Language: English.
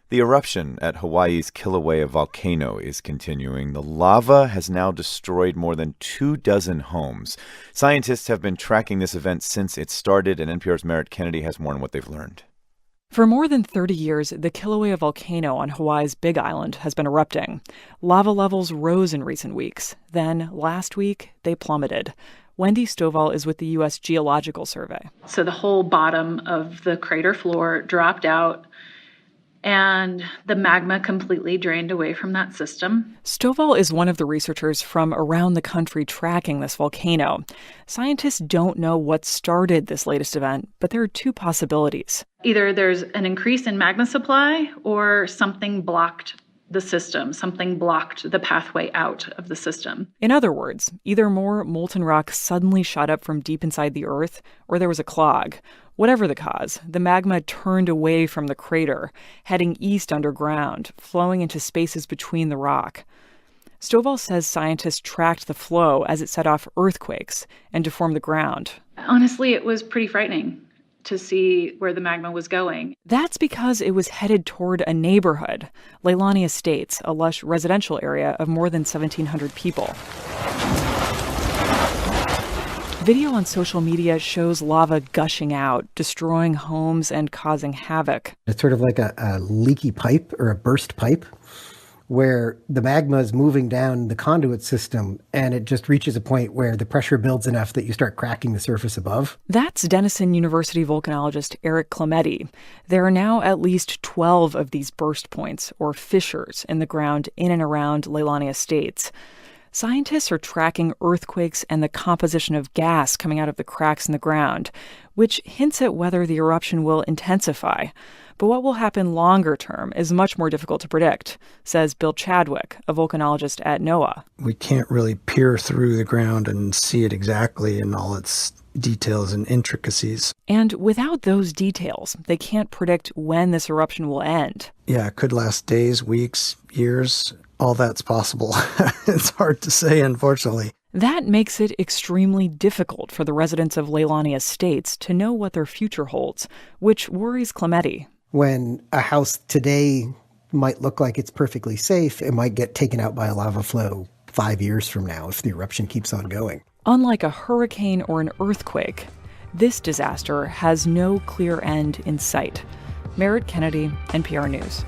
The eruption at Hawaii's Kilauea volcano is continuing. The lava has now destroyed more than 24 homes. Scientists have been tracking this event since it started, and NPR's Merritt Kennedy has more on what they've learned. For more than 30 years, the Kilauea volcano on Hawaii's Big Island has been erupting. Lava levels rose in recent weeks. Then, last week, they plummeted. Wendy Stovall is with the U.S. Geological Survey. So the whole bottom of the crater floor dropped out, and the magma completely drained away from that system. Stovall is one of the researchers from around the country tracking this volcano. Scientists don't know what started this latest event, but there are two possibilities. Either there's an increase in magma supply or something blocked the system, something blocked the pathway out of the system. In other words, either more molten rock suddenly shot up from deep inside the Earth, or there was a clog. Whatever the cause, the magma turned away from the crater, heading east underground, flowing into spaces between the rock. Stovall says scientists tracked the flow as it set off earthquakes and deformed the ground. Honestly, it was pretty frightening to see where the magma was going. That's because it was headed toward a neighborhood, Leilani Estates, a lush residential area of more than 1,700 people. Video on social media shows lava gushing out, destroying homes and causing havoc. It's sort of like a leaky pipe or a burst pipe where the magma is moving down the conduit system and it just reaches a point where the pressure builds enough that you start cracking the surface above. That's Denison University volcanologist Eric Clemente. There are now at least 12 of these burst points, or fissures, in the ground in and around Leilani Estates. Scientists are tracking earthquakes and the composition of gas coming out of the cracks in the ground, which hints at whether the eruption will intensify. But what will happen longer term is much more difficult to predict, says Bill Chadwick, a volcanologist at NOAA. We can't really peer through the ground and see it exactly in all its details and intricacies. And without those details, they can't predict when this eruption will end. Yeah, it could last days, weeks, years. All that's possible. It's hard to say, unfortunately. That makes it extremely difficult for the residents of Leilani Estates to know what their future holds, which worries Clemente. When a house today might look like it's perfectly safe, it might get taken out by a lava flow 5 years from now if the eruption keeps on going. Unlike a hurricane or an earthquake, this disaster has no clear end in sight. Merritt Kennedy, NPR News.